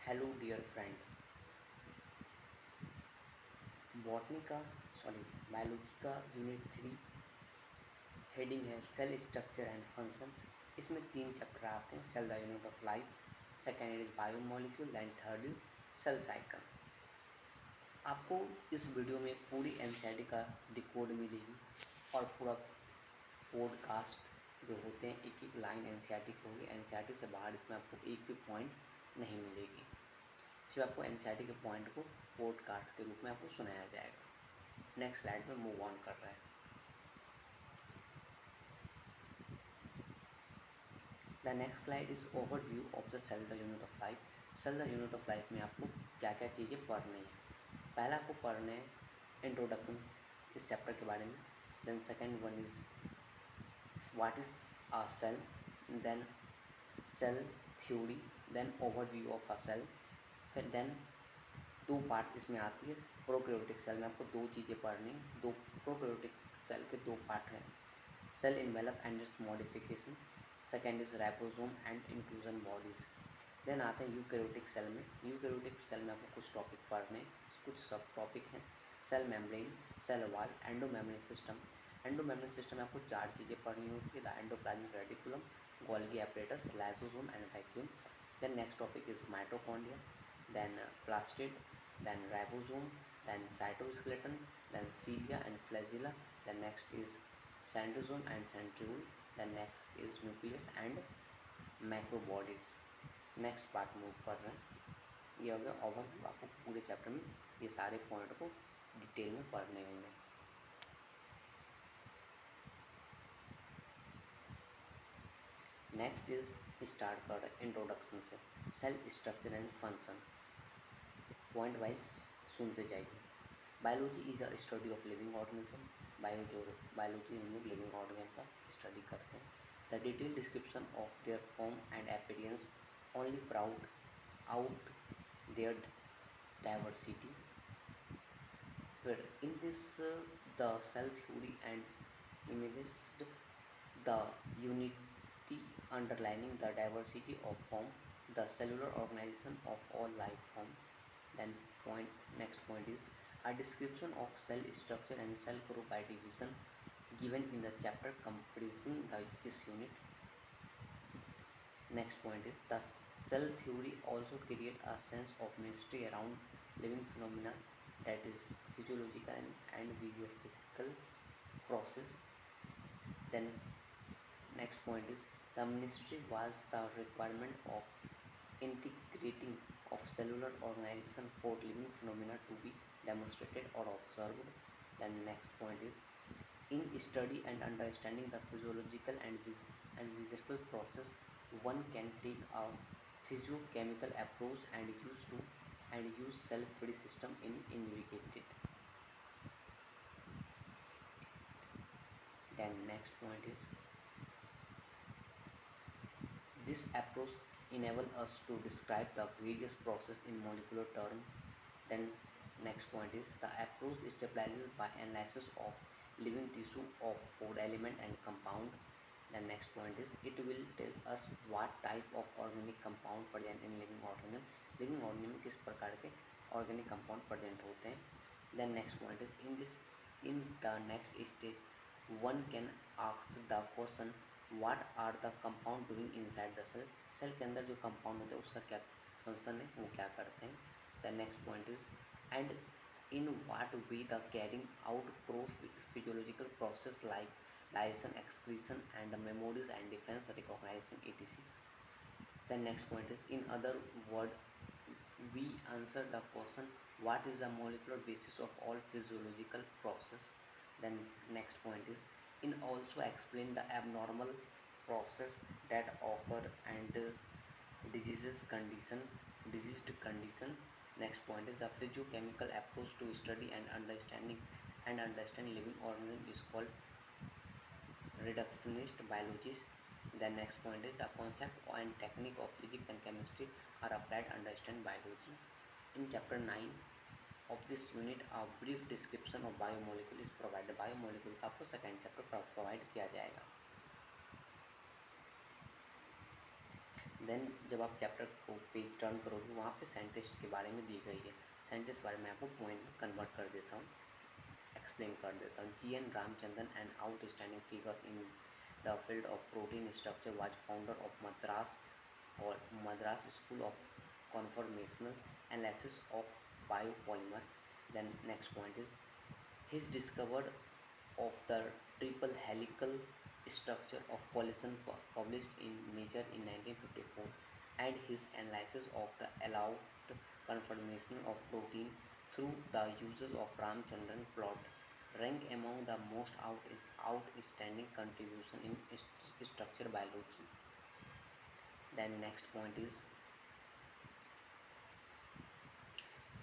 Hello dear friend. Botany का biology का unit 3 heading है सेल स्ट्रक्चर एंड फंक्शन। इसमें 3 चैप्टर आते हैं। Cell the unit of life, second is biomolecule and third is cell cycle. आपको इस video में पूरी एनसीईआरटी का डिकोड मिलेगी और पूरा पॉडकास्ट जो होते हैं एक एक लाइन एनसीईआरटी की होगी। एनसीईआरटी से बाहर इसमें आपको एक भी पॉइंट नहीं मिलेगी। सिर्फ आपको एनसीईआरटी के पॉइंट को पॉडकास्ट के रूप में आपको सुनाया जाएगा। नेक्स्ट स्लाइड में मूव ऑन कर रहे हैं। The next slide is overview of the cell the unit of life. Cell the unit of life में आपको क्या क्या चीज़ें पढ़नी है। पहला आपको पढ़ने हैं इंट्रोडक्शन इस चैप्टर के बारे में। Then second one is what is a cell, then cell theory, then overview of a cell. फिर देन 2 पार्ट इसमें आती है। प्रोकैरियोटिक सेल में आपको 2 चीज़ें पढ़नी है। दो प्रोकैरियोटिक सेल के 2 पार्ट हैं, cell envelope and its modification, second is ribosome and inclusion bodies. Then आते हैं यूकैरियोटिक सेल में। यूकैरियोटिक सेल में आपको कुछ टॉपिक पढ़ने हैं, कुछ सब टॉपिक हैं। Cell membrane, cell wall, endomembrane system. Endomembrane system में आपको 4 चीज़ें पढ़नी होती है, the endoplasmic reticulum, Golgi apparatus, lysosome and vacuum. Then next topic is mitochondria, then plastid, then ribosome, then cytoskeleton, then cilia and flagella, then next is centrosome and centriole, then next is nucleus and macrobodies। Next part move कर रहे हैं। ये हो गया overview. आपको पूरे chapter में ये सारे पॉइंट को डिटेल में पढ़ने होंगे। नेक्स्ट इज स्टार्ट कर रहे इंट्रोडक्शन से, cell structure and function. Point wise सुनते जाइए। Biology is a study of living organism. Biology हम लोग लिविंग ऑर्गेनिज्म का स्टडी करते हैं। The detail description of their form and appearance only brought out their diversity. फिर in this the cell theory and images the unity underlining the diversity of form, the cellular organization of all life form. Then next point is a description of cell structure and cell group by division given in the chapter comprising this unit. Next point is the cell theory also create a sense of mystery around living phenomena, that is physiological and physiological process. Then next point is the ministry was the requirement of integrating of cellular organization for living phenomena to be demonstrated or observed. Then next point is in study and understanding the physiological and physical process, one can take a physiochemical approach and use cell-free system in investigated. Then next point is this approach enables us to describe the various processes in molecular terms. Then next point is the approach stabilizes by analysis of living tissue of food element and compound. The next point is it will tell us what type of organic compound present in living organism. Living organism में किस प्रकार के organic compound present होते हैं. Then next point is in the next stage one can ask the question what are the compound doing inside the cell. Cell के अंदर जो compound होते हैं उसका क्या फंक्शन है, वो क्या करते हैं. The next point is and in what way the carrying out cross physiological process like digestion, excretion and memories and defense, recognition, etc. The next point is in other word we answer the question what is the molecular basis of all physiological process. Then next point is in also explain the abnormal process that occur and diseased condition. Next point is the physiochemical approach to study and understand living organism is called reductionist biology. The next point is the concept and technique of physics and chemistry are applied to understand biology. In chapter 9 of this unit a brief description of biomolecule is provided. Biomolecule का आपको second chapter provide किया जाएगा. Then जब आप chapter को page turn करोगे वहाँ पे साइंटिस्ट के बारे में दी गई है। साइंटिस्ट के बारे में आपको पॉइंट में कन्वर्ट कर देता हूँ, एक्सप्लेन कर देता हूँ। GN Ramachandran, an outstanding figure in the field of protein structure, was founder of Madras School of Conformational Analysis of Biopolymer. Then next point is his discovery of the triple helical structure of collagen published in Nature in 1954, and his analysis of the allowed conformation of protein through the uses of Ramchandran plot rank among the most outstanding contribution in structure biology. Then next point is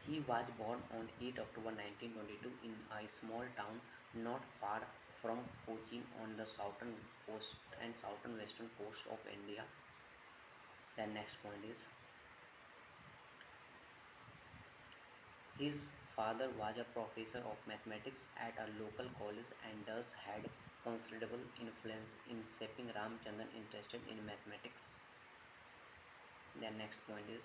he was born on 8 October 1922 in a small town not far from Cochin on the southern coast and southern western coast of India. The next point is his father was a professor of mathematics at a local college and thus had considerable influence in shaping Ramchandran interested in mathematics. The next point is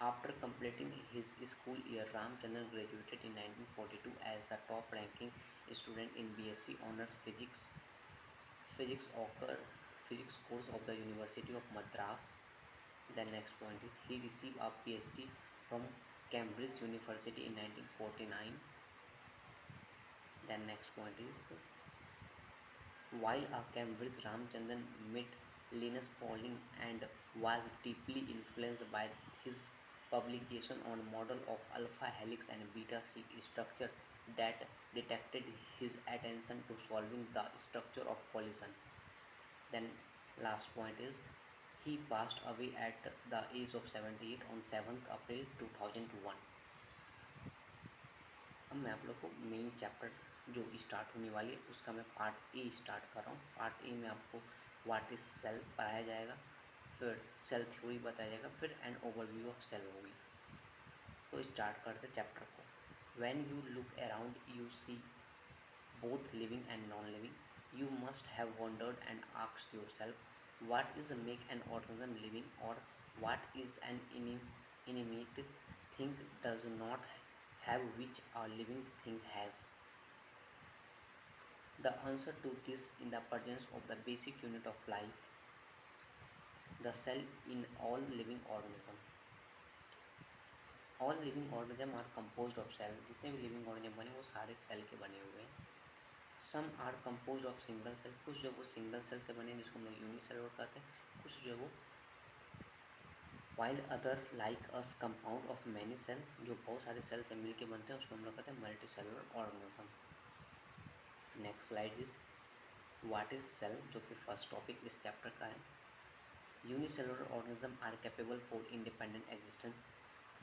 after completing his school year, Ramchandran graduated in 1942 as the top-ranking student in BSc Honours Physics course of the University of Madras. The next point is he received a PhD from Cambridge University in 1949. The next point is while at Cambridge, Ramchandran met Linus Pauling and was deeply influenced by his publication on model of alpha helix and beta sheet structure that detected his attention to solving the structure of collision. Then last point is he passed away at the age of 78 on 7th April 2001. अब मैं आप लोग को main chapter जो start होने वाली है उसका मैं पार्ट ए स्टार्ट कर रहा हूँ। पार्ट ए में आपको व्हाट इज सेल पढ़ाया जाएगा, फिर सेल थ्योरी बताया जाएगा, फिर एन ओवरव्यू ऑफ सेल होगी। तो स्टार्ट करते चैप्टर को। When you look around you see both living and non living, you must have wondered and asked yourself what is make an organism living और what is an inanimate thing does not have which a living thing has. The answer to this in the presence of the basic unit of life, the cell in all living organism. All living organism are composed of cell. जितने भी living organism बने वो सारे cell के बने हुए हैं। Some are composed of single cell, कुछ जो वो सिंगल सेल से बने जिसको हम लोग यूनिसेलुलर कहते हैं, कुछ जो वो while other like us compound of many cell, जो बहुत सारे सेल से मिलके बनते हैं उसको हम लोग कहते हैं multicellular organism. Next slide is what is cell, जो कि फर्स्ट टॉपिक इस चैप्टर का है। Unicellular organism are capable for independent existence.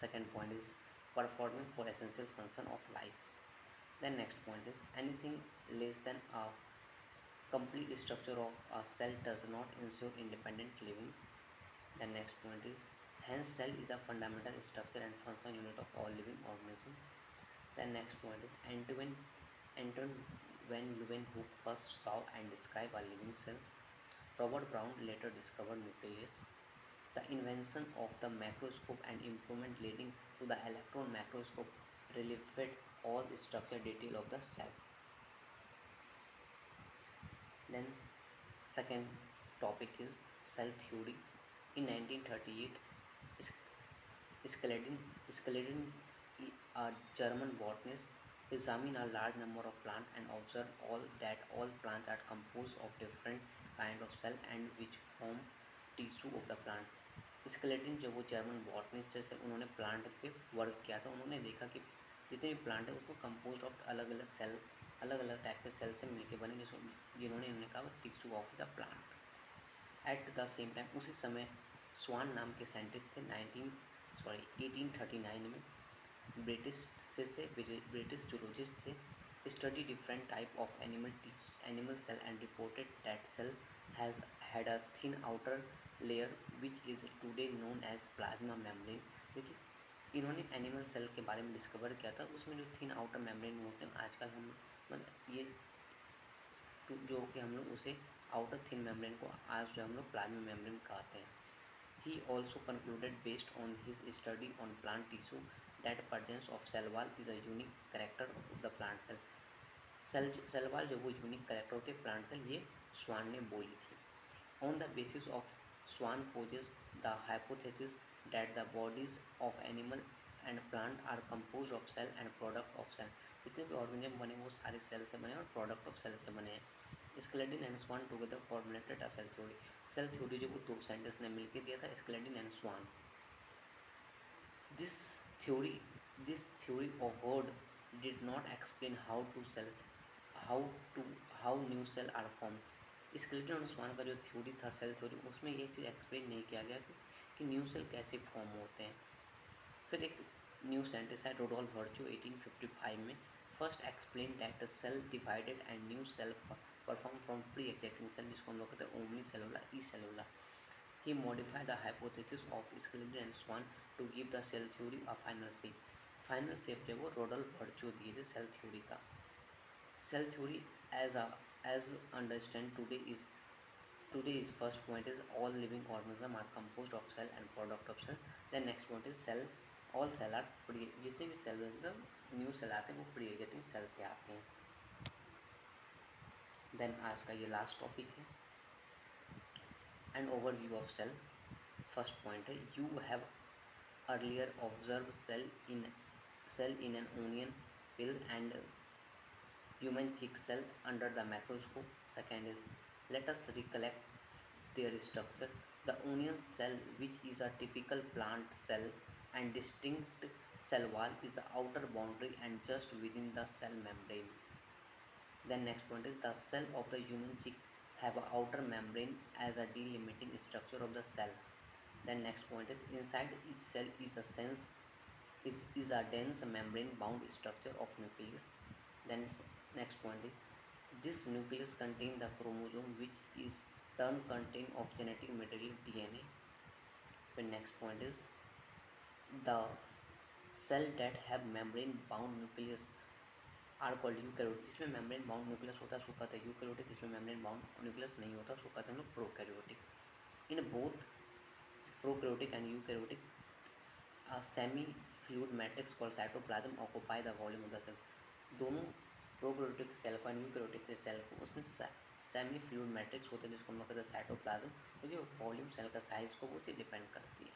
Second point is performing for essential function of life. Then next point is anything less than a complete structure of a cell does not ensure independent living. The next point is hence cell is a fundamental structure and function unit of all living organism. The next point is Anton van Leeuwenhoek first saw and described a living cell. Robert Brown later discovered nucleus. The invention of the macroscope and improvement leading to the electron microscope relieved all the structure detail of the cell. Then second topic is cell theory. In 1938, Schleiden, a German botanist, examined a large number of plants and observed that all plants are composed of different kind of cell and which form tissue of the plant. Skeleton जो वो German botanist से उन्होंने plant पे work किया था। उन्होंने देखा कि जितने भी प्लांट है उसको कंपोज ऑफ अलग अलग सेल, अलग अलग टाइप के सेल से मिलके बने जिन्होंने इन्होंने कहा tissue of the plant. At the same time उसी समय स्वान नाम के साइंटिस्ट थे 1839 में ब्रिटिश ब्रिटिश जूलॉजिस्ट थे। Study different type of animal cell and reported that cell has had a thin outer layer which is today known as plasma membrane. क्योंकि इन्होंने animal cell के बारे में डिस्कवर किया था, उसमें जो थिन आउटर मेम्ब्रेन होते हैं आजकल हम मतलब ये जो कि हम लोग उसे आउटर थिन मेम्ब्रेन को आज जो हम लोग प्लाज्मा मेम्ब्रेन कहते हैं। He also concluded, based on his study on plant tissue, that presence of cell wall is a unique character of the plant cell. Cell wall जो वो यूनिक करेक्टर होते हैं प्लांट सेल, ये स्वान ने बोली थी. On the basis of Swan poses the hypothesis that the bodies of animal and plant are composed of cell and product of cell. जितने भी ऑर्गेनिज्म बने वो सारे सेल से बने और प्रोडक्ट ऑफ सेल से बने हैं. Schleiden and Schwann together formulated a cell theory. Cell theory जो वो दो साइंटिस्ट ने मिलकर दिया था, Schleiden and Schwann. This theory this theory of word did not explain how to how new cell are formed. Skeleton और स्वान का जो थ्योरी था सेल थ्योरी, उसमें ये चीज़ एक्सप्लेन नहीं किया गया कि न्यू सेल कैसे फॉर्म होते हैं. फिर एक न्यू साइंटिस्ट है रोडोल्फ वर्चो 1855 में first explain that the cell divided and new cell perform from pre existing cell, जिसको हम लोग कहते हैं ओमनी सेलुलर ई सेलुलर. He modify the hypothesis of Schleiden and Schwann to give the cell theory a final shape. Final shape जो वो रोडोल्फ वर्चो दिए थे सेल थ्योरी का. Cell theory as understand today's first point is all living organisms are composed of cell and product of cell. Then next point is cell. All cell are जितने भी cell मतलब new cell आते हैं वो pre existing cell से आते हैं. Then आज का ये लास्ट टॉपिक है an overview of cell. First point है you have earlier observe cell in an onion pill and human chick cell under the microscope. Second is, let us recollect their structure. The onion cell, which is a typical plant cell and distinct cell wall, is the outer boundary and just within the cell membrane. Then next point is, the cell of the human chick have a outer membrane as a delimiting structure of the cell. Then next point is, inside each cell is a dense membrane bound structure of nucleus. Then next point is, this nucleus contains the chromosome, which is term contain of genetic material DNA. The next point is, the cell that have membrane bound nucleus are called eukaryotic. जिसमें membrane bound nucleus होता है उसको कहते हैं eukaryotic. जिसमें membrane bound nucleus नहीं होता उसको कहते हैं हम लोग prokaryotic. In both prokaryotic and eukaryotic semi fluid matrix called cytoplasm occupy the volume of the cell. दोनों प्रोकैरियोटिक सेल को एंड यूकैरियोटिक सेल को उसमें सेमी फ्लूइड मैट्रिक्स होते हैं जिसको हम लोग कहते हैं साइटोप्लाज्म, क्योंकि वॉल्यूम सेल का साइज को वो चीज़ डिपेंड करती है.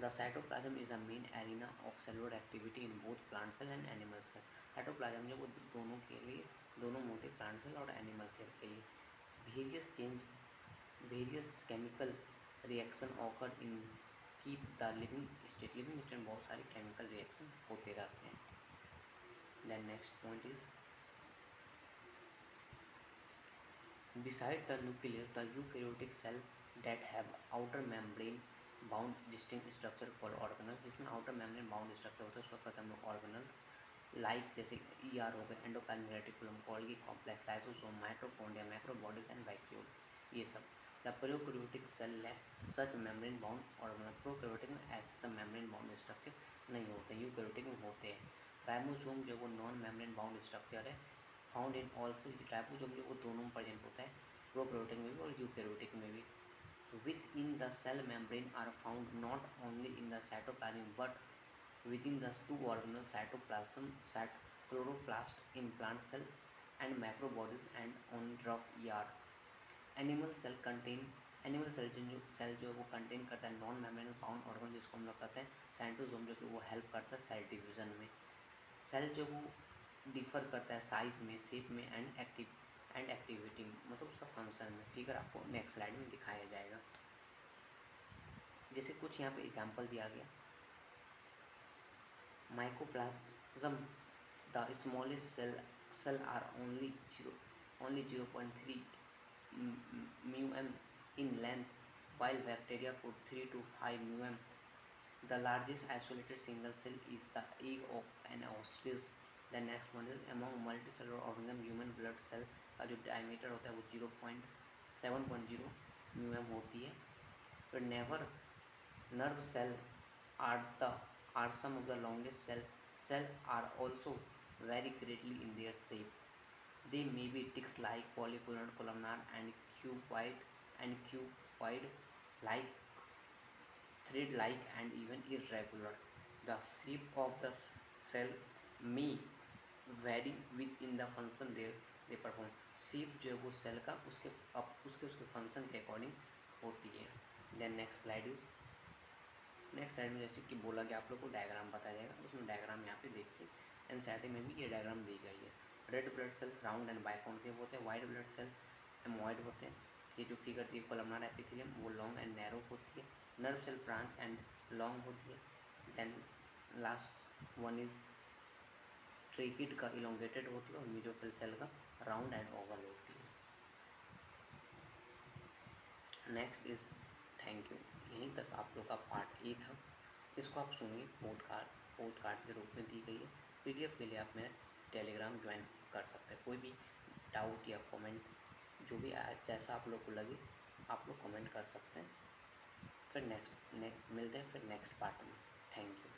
The cytoplasm is a main arena of cellular activity in both plant cell and animal cell. Cytoplasm जो वो दोनों के लिए दोनों में होते हैं, प्लांट सेल और एनिमल सेल के लिए. Various chemical reaction occur in keep the living state. Living state में बहुत सारे केमिकल रिएक्शन होते रहते हैं. Then next point is, beside the nucleus the eukaryotic cell that have outer membrane bound distinct structure called organelle. जिसमें outer membrane bound structure होता है उसका कहते हैं हम लोग ऑर्गेनल्स. लाइक जैसे ER हो गए, endoplasmic reticulum, Golgi complex, lysosome, mitochondria, microbodies and vacuole, ये सब. The prokaryotic cell lack such membrane bound organelle. Prokaryotic में ऐसे सब मेम्ब्रेन बाउंड स्ट्रक्चर नहीं होते, यूकैरियोटिक में होते हैं. राइबोसोम जो वो नॉन मेम्ब्रेन बाउंड स्ट्रक्चर है, फाउंड इन ऑल्सो. राइबोसोम जो वो दोनों में प्रेजेंट होता है, प्रोकैरियोटिक में भी और यूकैरियोटिक में भी. Within the cell membrane are found not only in the cytoplasm but within the two organelles cytoplasm, chloroplast in plant cell and macrobodies and on rough ER. Animal cell जो वो contain करता है non membranal bound organ जिसको हम लोग कहते हैं साइटोसोम, जो कि वो हेल्प करता है सेल डिवीज़न में. सेल जो वो डिफर करता है साइज में, शेप में एंड एक्टिविटी में, मतलब उसका फंक्शन में. फिगर आपको नेक्स्ट स्लाइड में दिखाया जाएगा. जैसे कुछ यहाँ पे एग्जांपल दिया गया. Mycoplasm the smallest cell are only 0.3 μm in length, while bacteria could 3 to 5 μm. The largest isolated single cell is the egg of an ostrich. The next one is, among multicellular organism human blood cell का जो diameter होता है वो 0.7.0 μm होती है. फिर nerve cell are some of the longest cell are also vary greatly in their shape. They may be discs like polygonal, columnar and cuboid like thread like and even irregular. The shape of the cell may vary within the function they perform. Shape जो है वो cell का उसके उसके function के according होती है. Then next slide में जैसे कि बोला कि आप लोग को डायग्राम बताया जाएगा, उसमें डायग्राम यहाँ पे देखिए. एनसीईआरटी में भी ये डायग्राम दी गई है. Red blood cell round and biconcave होते हैं. वाइट ब्लड सेल एमोइड होते हैं. ये जो फिगर थी कोलमनार एपिथेलियम वो लॉन्ग एंड नैरो होती है. Nerve cell branch and long होती है. Then last one is tracheid का इलोंगेटेड होती है और मीजोफिल सेल का राउंड एंड ओवल होती है. Next is thank you. यहीं तक आप लोग का पार्ट ए था. इसको आप सुनिए. पॉडकास्ट के रूप में दी गई है. पीडीएफ के लिए आप मेरा टेलीग्राम ज्वाइन कर सकते हैं. कोई भी डाउट या कमेंट जो भी जैसा आप लोग को लगे आप लोग कमेंट कर सकते हैं. फिर नेक्स्ट मिलते हैं फिर नेक्स्ट पार्ट में. Thank you.